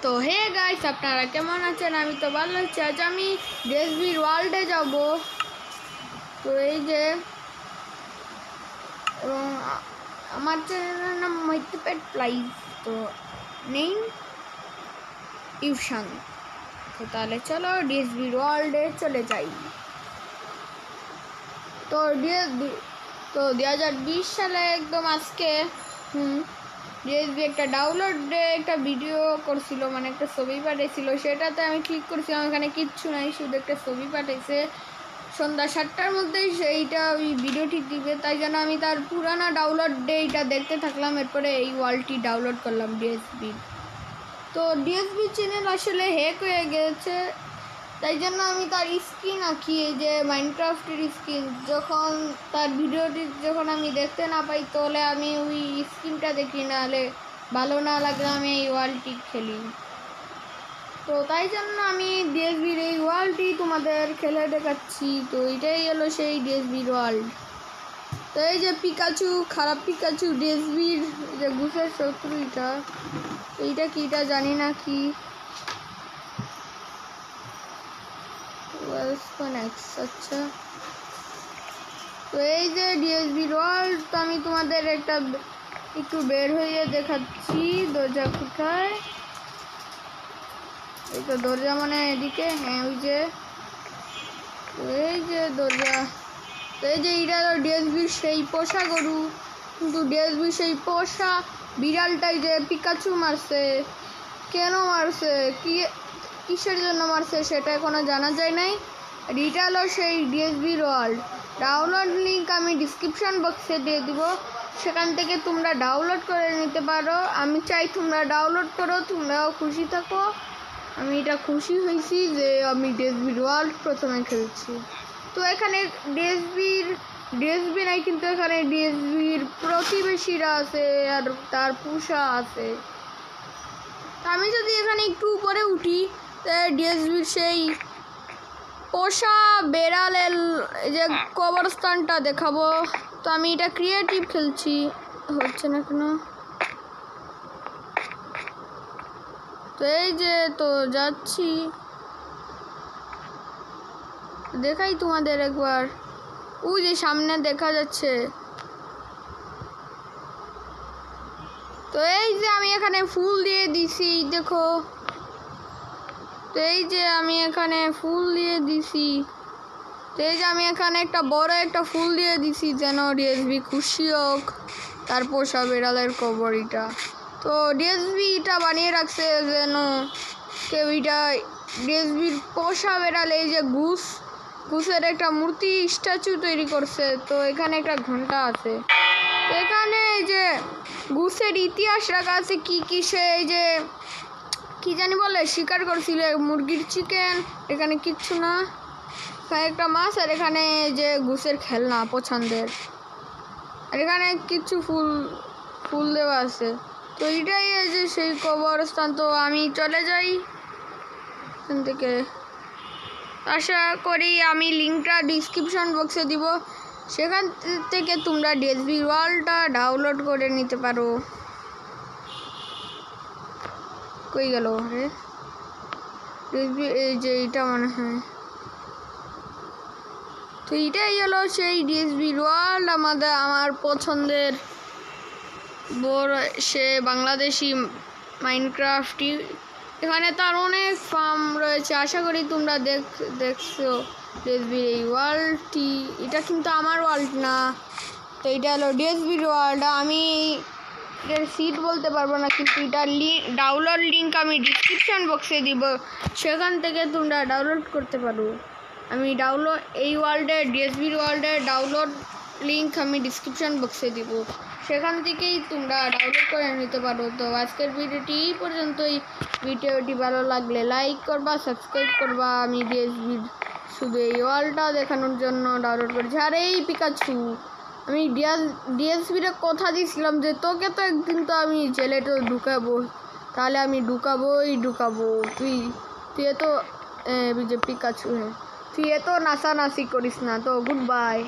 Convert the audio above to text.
তো hey guys, আপনারা কেমন আছেন? আমি তো ভালো আছি। আজ আমি ডিএসবির ওয়ার্ল্ডে যাব। তো এই যে, এবং আমার চ্যানেলের নাম মৈত্রপেট প্লাইজ। তো নেই টিউশন। তো তাহলে চলো ডিএসবির ওয়ার্ল্ডে চলে যাই। তো 2020 সালে একদম আজকে ডিএসবি একটা ডাউনলোডে একটা ভিডিও করছিল, মানে একটা ছবি পাঠাইছিল। সেটাতে আমি ক্লিক করছিলাম, এখানে কিচ্ছু নাই, শুধু একটা ছবি পাঠাইছে। সন্ধ্যা 7টার মধ্যেই সেইটা ওই ভিডিওটি দিবে, তাই জন্য আমি তার পুরানা ডাউনলোড ডেটা দেখতে থাকলাম। এরপরে এই ওয়ার্ল্ডটি ডাউনলোড করলাম ডিএসবি। তো ডিএসবি চ্যানেল আসলে হ্যাক হয়ে গেছে, তাই জন্য আমি তার স্ক্রিন আঁকি, এই যে মাইনক্রাফটের স্ক্রিন। যখন তার ভিডিওটি যখন আমি দেখতে না পাই, তাহলে আমি ওই স্ক্রিনটা দেখি, নাহলে ভালো না লাগলে আমি এই ওয়ার্ল্ডটি খেলি। তো তাই জন্য আমি ডিএসবির এই ওয়ার্ল্ডটি তোমাদের খেলে দেখাচ্ছি। তো এটাই হলো সেই ডিএসবির ওয়ার্ল্ড। তো এই যে পিকাচু, খারাপ পিকাচু, ডিএসবির যে ঘুষের শত্রু, এইটা কি, এটা জানি না কি। আচ্ছা, তো এই যে ডিএসবির ওয়ার্ল্ড। তো আমি তোমাদের একটু বের হয়ে দেখাচ্ছি। দরজা কোথায়? এই তো দরজা, মানে এদিকে। হ্যাঁ, ওই যে এই যে দরজা। তো এই যে এটা হলো ডিএসবির সেই পোষা গরু, কিন্তু ডিএসবির সেই পোষা বিড়ালটাই যে পিকাচু মারছে। কেন মারছে, কিসের জন্য মারছে, সেটা এখনো জানা যায় নাই। এটা হলো সেই ডিএসবির ওয়ার্ল্ড। ডাউনলোড লিঙ্ক আমি ডিসক্রিপশন বক্সে দিয়ে দিব, সেখান থেকে তোমরা ডাউনলোড করে নিতে পারো। আমি চাই তোমরা ডাউনলোড করো, তোমরাও খুশি থাকো। আমি এটা খুশি হয়েছি যে আমি ডিএসবির ওয়ার্ল্ড প্রথমে খেলছি। তো এখানে ডিএসবি নাই, কিন্তু এখানে ডিএসবির প্রতিবেশীরা আছে আর তার পোষা আছে। আমি যদি এখানে একটু উপরে উঠি, ডিএসবির সেই পোষা বেড়ালের যে কবরস্থানটা দেখাবো। তো আমি এটা ক্রিয়েটিভ খেলছি, হচ্ছে না কেন। তো এই যে, তো যাচ্ছি, দেখাই তোমাদের একবার। ওই যে সামনে দেখা যাচ্ছে। তো এই যে আমি এখানে ফুল দিয়ে দিছি, দেখো। তো এই যে আমি এখানে ফুল দিয়ে দিছি। তো এই যে আমি এখানে একটা বড় একটা ফুল দিয়ে দিছি, যেন ডিএসবি খুশি হোক তার পোষা বেড়ালের কবরটা। তো ডিএসবি এটা বানিয়ে রাখছে যেন কেউ এটা ডিএসবির পোষা বেড়াল, এই যে ঘুষের একটা মূর্তি স্ট্যাচু তৈরি করছে। তো এখানে একটা ঘন্টা আছে। তো এখানে এই যে ঘুষের ইতিহাস রাখা আছে, কি সে এই যে কি জানি বলে শিকার করছিল, মুরগির চিকেন। এখানে কিচ্ছু না, একটা মাছ, আর এখানে যে ঘুষের খেলনা পছন্দের, আর এখানে কিছু ফুল দেওয়া আছে। তো এটাই যে সেই কবরস্থান। তো আমি চলে যাই এখান থেকে। আশা করি আমি লিঙ্কটা ডিসক্রিপশন বক্সে দিব, সেখান থেকে তোমরা ডিএসবি ওয়ার্ল্ডটা ডাউনলোড করে নিতে পারো। কই গেল রে ডিএসবি? এই যে এটা মনে হয়। তো এটাই হলো সেই ডিএসবি ওয়ার্ল্ড, আমার পছন্দের বড় সে বাংলাদেশি মাইনক্রাফটই। এখানে তার অনেক ফার্ম রয়েছে। আশা করি তোমরা দেখছো ডিএসবির এই ওয়ার্ল্ডটি। এটা কিন্তু আমার ওয়ার্ল্ড না, তো এটা হলো ডিএসবির ওয়ার্ল্ড। আমি এটার সিট বলতে পারবো না, কিন্তু এটার ডাউনলোড লিঙ্ক আমি ডিসক্রিপশন বক্সে দিব, সেখান থেকে তোমরা ডাউনলোড করতে পারো। আমি এই ওয়ার্ল্ডের ডিএসবির ওয়ার্ল্ডের ডাউনলোড লিঙ্ক আমি ডিসক্রিপশন বক্সে দিব, সেখান থেকেই তোমরা ডাউনলোড করে নিতে পারো। তো আজকের ভিডিওটি এই পর্যন্তই। ভিডিওটি ভালো লাগলে লাইক করবা, সাবস্ক্রাইব করবা। আমি ডিএসবির শুধু এই ওয়ার্ল্ডটা দেখানোর জন্য ডাউনলোড করেছি। আর এই পিকাচু, আমি ডিএসবিরে কথা দিয়েছিলাম যে তোকে তো একদিন তো আমি জেলে তো ঢুকাবো, তাহলে আমি ঢুকাবো। তুই এত যে পিকাচু, তুই এত নাচানাচি করিস না। তো গুড বাই।